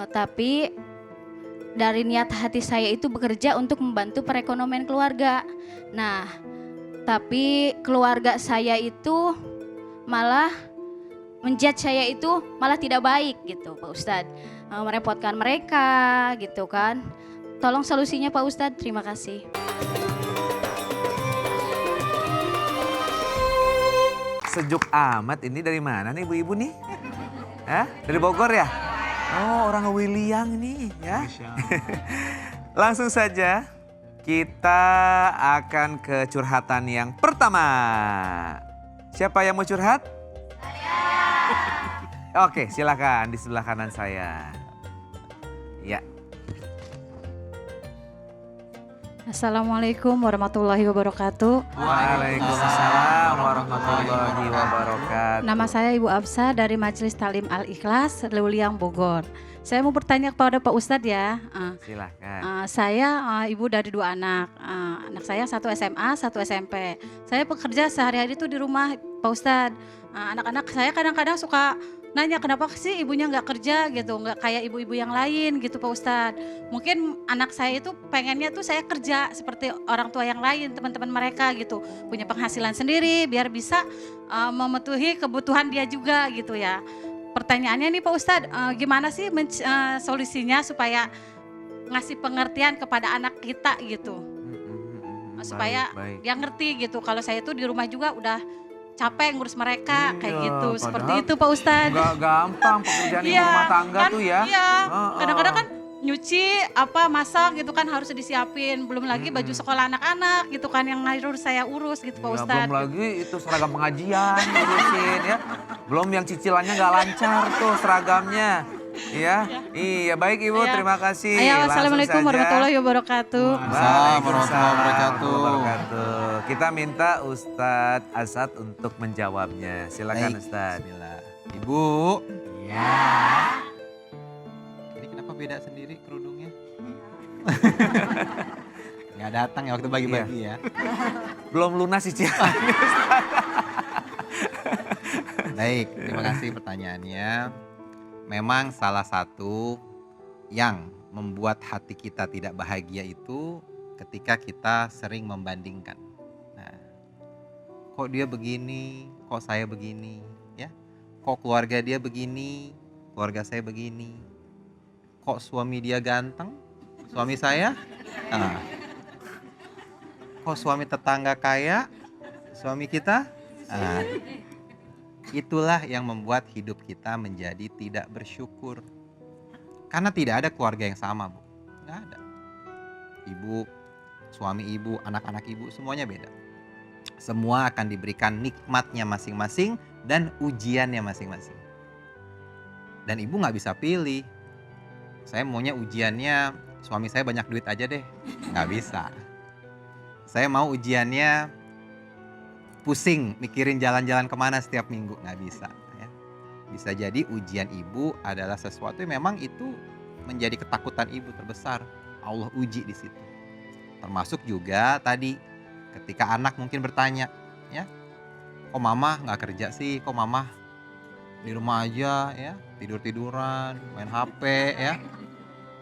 Tapi dari niat hati saya itu bekerja untuk membantu perekonomian keluarga. Nah, tapi keluarga saya itu malah menjudge saya itu malah tidak baik gitu Pak Ustadz. Merepotkan mereka gitu kan. Tolong solusinya Pak Ustadz, terima kasih. Sejuk amat, ini dari mana nih ibu-ibu nih? Hah? Dari Bogor ya? Oh, orang Wiliang nih ya. Langsung saja kita akan ke curhatan yang pertama. Siapa yang mau curhat? Saya. Oke, silakan di sebelah kanan saya. Ya. Assalamualaikum warahmatullahi wabarakatuh. Waalaikumsalam warahmatullahi wabarakatuh. Nama saya Ibu Absa dari Majelis Talim Al-Ikhlas, Leuliang, Bogor. Saya mau bertanya kepada Pak Ustadz ya. Silakan. Saya ibu dari 2 anak. Anak saya 1 SMA, 1 SMP. Saya bekerja sehari-hari itu di rumah Pak Ustadz. Anak-anak saya kadang-kadang suka nanya kenapa sih ibunya nggak kerja gitu, nggak kayak ibu-ibu yang lain gitu Pak Ustadz. Mungkin anak saya itu pengennya tuh saya kerja seperti orang tua yang lain, teman-teman mereka gitu. Punya penghasilan sendiri biar bisa memenuhi kebutuhan dia juga gitu ya. Pertanyaannya nih Pak Ustadz, gimana sih solusinya supaya ngasih pengertian kepada anak kita gitu. Supaya baik. dia ngerti gitu kalau saya itu di rumah juga udah capek ngurus mereka kayak gitu. Seperti itu Pak Ustadz. Gak gampang pekerjaan ibu rumah tangga kan, tuh ya. Iya, kadang-kadang kan nyuci, masak gitu kan harus disiapin. Belum lagi baju sekolah anak-anak gitu kan yang harus saya urus gitu Pak Ya, Ustadz. belum lagi itu seragam pengajian ngurusin ya. Belum yang cicilannya gak lancar tuh seragamnya. Ya, iya baik Ibu, terima kasih. Ayo, Assalamualaikum warahmatullahi wabarakatuh. Waalaikumsalam warahmatullahi wabarakatuh. Kita minta Ustadz Asad untuk menjawabnya. Silakan Ustadz. Bismillah. Ibu. Iya. Ini kenapa beda sendiri kerudungnya? Nggak datang ya waktu bagi-bagi ya. Belum lunas cicilannya. Baik, terima kasih pertanyaannya. Memang salah satu yang membuat hati kita tidak bahagia itu ketika kita sering membandingkan. Nah, kok dia begini, kok saya begini, ya? Kok keluarga dia begini, keluarga saya begini. Kok suami dia ganteng, suami saya? Nah. Kok suami tetangga kaya, suami kita? Nah. Itulah yang membuat hidup kita menjadi tidak bersyukur. Karena tidak ada keluarga yang sama, Bu. Nggak ada. Ibu, suami ibu, anak-anak ibu, semuanya beda. Semua akan diberikan nikmatnya masing-masing dan ujiannya masing-masing. Dan ibu nggak bisa pilih. Saya maunya ujiannya suami saya banyak duit aja deh. Nggak bisa. Saya mau ujiannya pusing mikirin jalan-jalan kemana setiap minggu, nggak bisa ya. Bisa jadi ujian ibu adalah sesuatu yang memang itu menjadi ketakutan ibu terbesar. Allah uji di situ. Termasuk juga tadi ketika anak mungkin bertanya, ya, kok mama nggak kerja sih, kok mama di rumah aja ya, tidur-tiduran, main HP ya,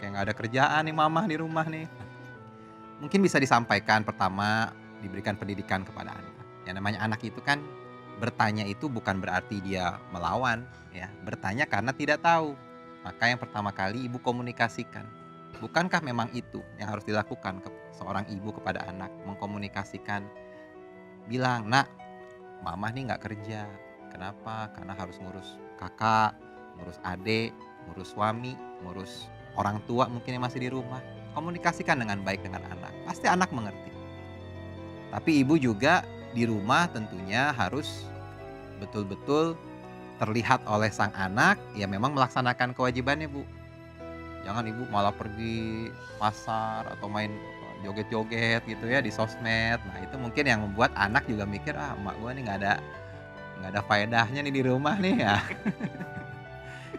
kayak nggak ada kerjaan nih mama di rumah nih. Mungkin bisa disampaikan pertama diberikan pendidikan kepada anak. Yang namanya anak itu kan bertanya itu bukan berarti dia melawan ya, bertanya karena tidak tahu. Maka yang pertama kali ibu komunikasikan. Bukankah memang itu yang harus dilakukan seorang ibu kepada anak, mengkomunikasikan. Bilang, "Nak, mama nih nggak kerja. Kenapa? Karena harus ngurus kakak, ngurus adik, ngurus suami, ngurus orang tua mungkin yang masih di rumah." Komunikasikan dengan baik dengan anak. Pasti anak mengerti. Tapi ibu juga di rumah tentunya harus betul-betul terlihat oleh sang anak ya memang melaksanakan kewajibannya, Bu. Jangan ibu malah pergi pasar atau main joget-joget gitu ya di sosmed. Nah itu mungkin yang membuat anak juga mikir, emak gue nih nggak ada faedahnya nih di rumah nih ya.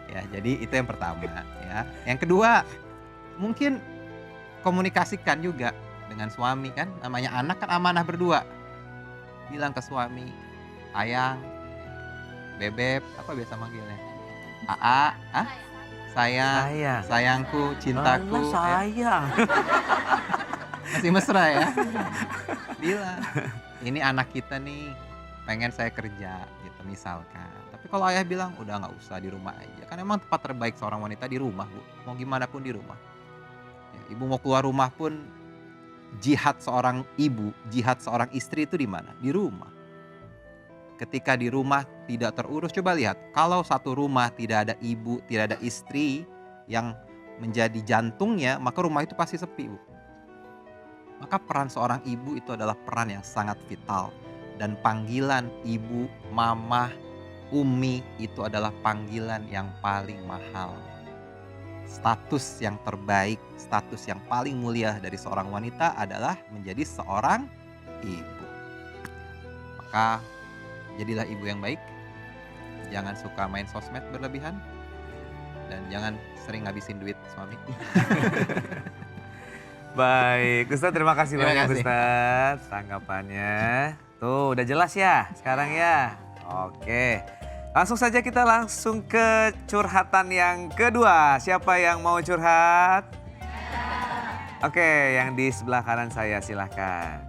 Ya jadi itu yang pertama ya. Yang kedua mungkin komunikasikan juga dengan suami kan, namanya anak kan amanah berdua. Bilang ke suami, ayang, bebek, apa biasa manggilnya? Aa, Sayang. sayangku, cintaku. Alah, sayang. Masih mesra ya. Bilang, ini anak kita nih pengen saya kerja gitu misalkan. Tapi kalau ayah bilang udah nggak usah, di rumah aja. Kan emang tempat terbaik seorang wanita di rumah, Bu. Mau gimana pun di rumah. Ya, ibu mau keluar rumah pun jihad seorang ibu, jihad seorang istri itu di mana? Di rumah. Ketika di rumah tidak terurus, coba lihat. Kalau satu rumah tidak ada ibu, tidak ada istri yang menjadi jantungnya, maka rumah itu pasti sepi, Bu. Maka peran seorang ibu itu adalah peran yang sangat vital. Dan panggilan ibu, mama, umi itu adalah panggilan yang paling mahal. Status yang terbaik, status yang paling mulia dari seorang wanita adalah menjadi seorang ibu. Maka jadilah ibu yang baik. Jangan suka main sosmed berlebihan. Dan jangan sering ngabisin duit suami. Baik, Ustadz terima kasih Terima banyak kasih. Ustadz tanggapannya. Tuh udah jelas ya sekarang ya. Oke, langsung saja kita langsung ke curhatan yang kedua. Siapa yang mau curhat? Oke, yang di sebelah kanan saya silahkan.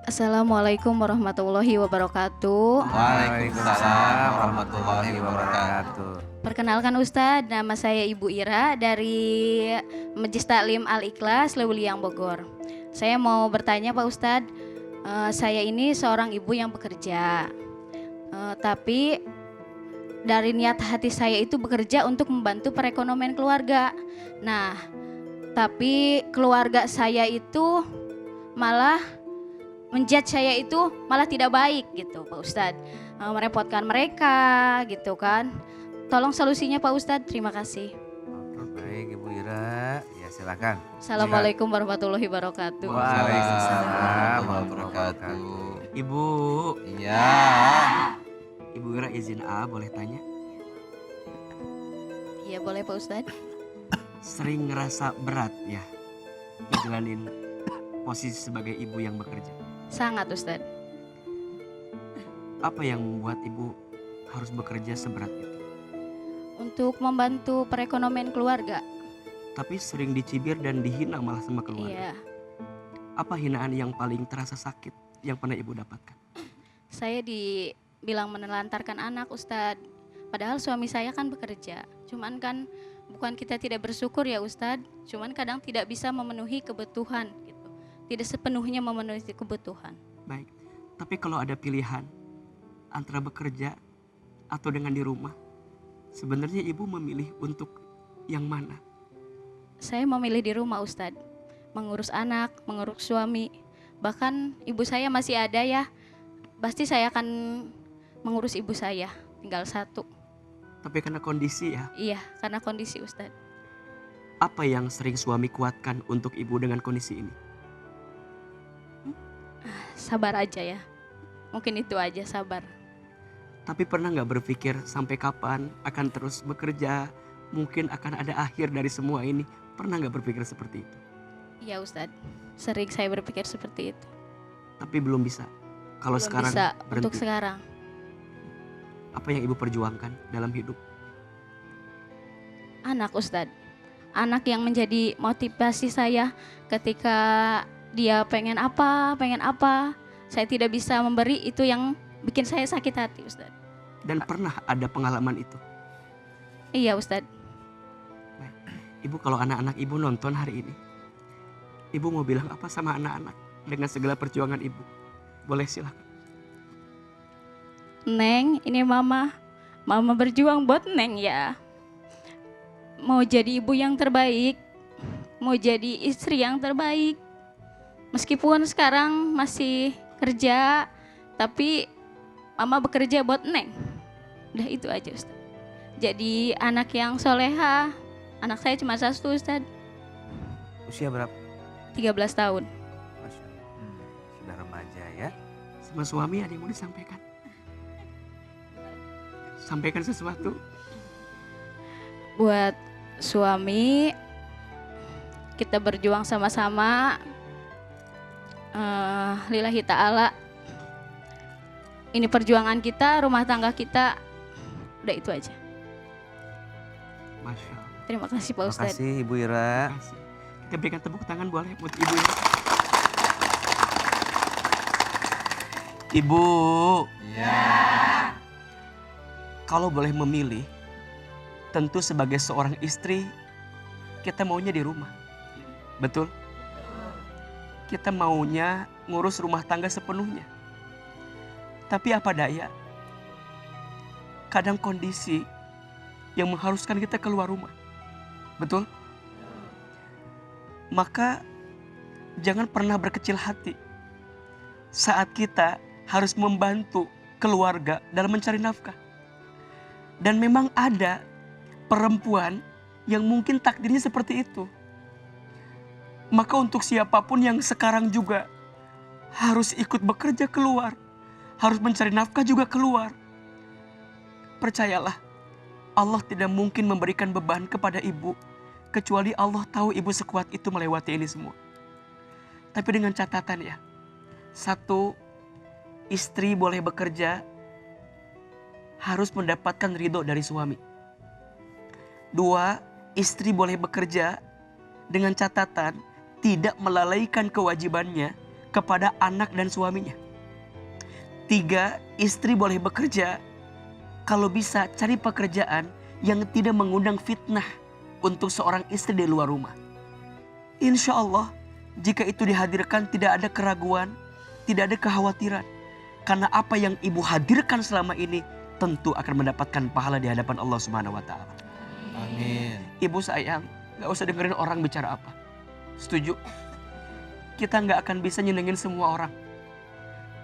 Assalamualaikum warahmatullahi wabarakatuh. Waalaikumsalam warahmatullahi wabarakatuh. Perkenalkan Ustadz, nama saya Ibu Ira dari Majelis Taklim Al-Ikhlas Lewiliang Bogor. Saya mau bertanya Pak Ustadz, saya ini seorang ibu yang bekerja, tapi dari niat hati saya itu bekerja untuk membantu perekonomian keluarga. Nah, tapi keluarga saya itu malah menjudge saya itu malah tidak baik gitu Pak Ustadz. Merepotkan mereka gitu kan. Tolong solusinya Pak Ustadz, terima kasih. Oke, baik Ibu Ira, ya silakan. Assalamualaikum warahmatullahi wabarakatuh. Waalaikumsalam warahmatullahi wabarakatuh. Ibu, Iya. Ibu Ira izin boleh tanya? Iya boleh Pak Ustadz. Sering ngerasa berat ya ngejalanin posisi sebagai ibu yang bekerja. Sangat Ustadz. Apa yang membuat ibu harus bekerja seberat itu? Untuk membantu perekonomian keluarga. Tapi sering dicibir dan dihina malah sama keluarga. Iya. Apa hinaan yang paling terasa sakit yang pernah ibu dapatkan? Saya dibilang menelantarkan anak Ustadz. Padahal suami saya kan bekerja. Cuman kan bukan kita tidak bersyukur ya Ustadz. Cuman kadang tidak bisa memenuhi kebutuhan gitu. Tidak sepenuhnya memenuhi kebutuhan. Baik, tapi kalau ada pilihan antara bekerja atau dengan di rumah, sebenarnya ibu memilih untuk yang mana? Saya memilih di rumah Ustadz. Mengurus anak, mengurus suami. Bahkan ibu saya masih ada ya. Pasti saya akan mengurus ibu saya. Tinggal satu. Tapi karena kondisi ya, Iya, karena kondisi Ustadz. apa yang sering suami kuatkan untuk ibu dengan kondisi ini? Sabar aja ya. Mungkin itu aja, sabar. Tapi pernah nggak berpikir sampai kapan akan terus bekerja? Mungkin akan ada akhir dari semua ini. Pernah nggak berpikir seperti itu? Iya Ustadz. Sering saya berpikir seperti itu. Tapi belum bisa. Kalau Belum sekarang bisa berhenti. untuk sekarang. Apa yang ibu perjuangkan dalam hidup? Anak Ustadz. Anak yang menjadi motivasi saya ketika dia pengen apa. Saya tidak bisa memberi, itu yang bikin saya sakit hati Ustadz. Dan pernah ada pengalaman itu? Iya Ustadz. Ibu kalau anak-anak ibu nonton hari ini, ibu mau bilang apa sama anak-anak dengan segala perjuangan ibu? Boleh silakan. Neng, ini mama. Mama berjuang buat Neng ya. Mau jadi ibu yang terbaik. Mau jadi istri yang terbaik. Meskipun sekarang masih kerja, tapi mama bekerja buat Neng. Udah itu aja Ustaz. Jadi anak yang soleha. Anak saya cuma satu Ustaz, Usia berapa? 13 tahun. Masya Allah. Sudah remaja ya. Sama suami ada yang mau disampaikan? Sampaikan sesuatu. Buat suami, kita berjuang sama-sama. Lillahi ta'ala. Ini perjuangan kita, rumah tangga kita. Udah itu aja. Masya Allah. Terima kasih Pak Terima Ustadz. kasih Ibu Ira. Terima kasih. Kita berikan tepuk tangan boleh buat Ibu ya. Ibu. Kalau boleh memilih, tentu sebagai seorang istri, kita maunya di rumah. Betul? Kita maunya ngurus rumah tangga sepenuhnya. Tapi apa daya, kadang kondisi yang mengharuskan kita keluar rumah. Betul? Maka jangan pernah berkecil hati saat kita harus membantu keluarga dalam mencari nafkah. Dan memang ada perempuan yang mungkin takdirnya seperti itu. Maka untuk siapapun yang sekarang juga harus ikut bekerja keluar, harus mencari nafkah juga keluar, percayalah, Allah tidak mungkin memberikan beban kepada ibu kecuali Allah tahu ibu sekuat itu melewati ini semua. Tapi dengan catatan ya, satu, istri boleh bekerja harus mendapatkan ridho dari suami. Dua, istri boleh bekerja dengan catatan tidak melalaikan kewajibannya kepada anak dan suaminya. Tiga, istri boleh bekerja kalau bisa cari pekerjaan yang tidak mengundang fitnah untuk seorang istri di luar rumah. Insya Allah, jika itu dihadirkan tidak ada keraguan, tidak ada kekhawatiran. Karena apa yang ibu hadirkan selama ini tentu akan mendapatkan pahala di hadapan Allah Subhanahu wa Ta'ala. Amin. Ibu sayang, gak usah dengerin orang bicara apa. Setuju? Kita gak akan bisa nyenengin semua orang.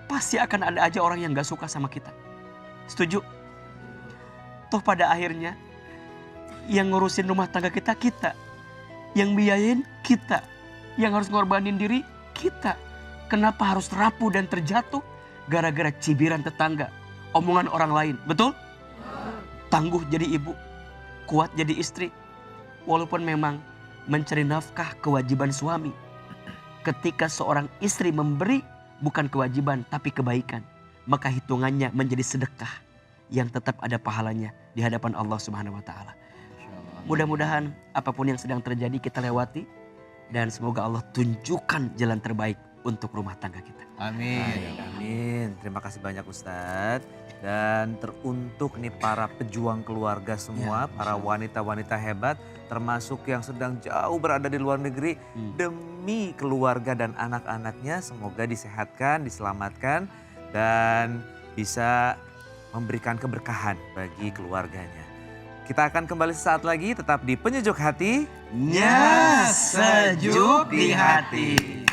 Pasti akan ada aja orang yang gak suka sama kita. Setuju? Toh pada akhirnya yang ngurusin rumah tangga kita, kita. Yang biayain, kita. Yang harus ngorbanin diri, kita. Kenapa harus rapuh dan terjatuh? Gara-gara cibiran tetangga, omongan orang lain. Betul? Tangguh jadi ibu, kuat jadi istri. Walaupun memang mencari nafkah kewajiban suami. Ketika seorang istri memberi bukan kewajiban tapi kebaikan, maka hitungannya menjadi sedekah yang tetap ada pahalanya di hadapan Allah Subhanahu wa Ta'ala. Mudah-mudahan apapun yang sedang terjadi kita lewati dan semoga Allah tunjukkan jalan terbaik untuk rumah tangga kita. Amin. Amin. Terima kasih banyak Ustadz. Dan teruntuk nih para pejuang keluarga semua, para wanita-wanita hebat, termasuk yang sedang jauh berada di luar negeri, demi keluarga dan anak-anaknya, semoga disehatkan, diselamatkan, dan bisa memberikan keberkahan bagi keluarganya. Kita akan kembali sesaat lagi, tetap di Penyejuk Hati. Sejuk di hati.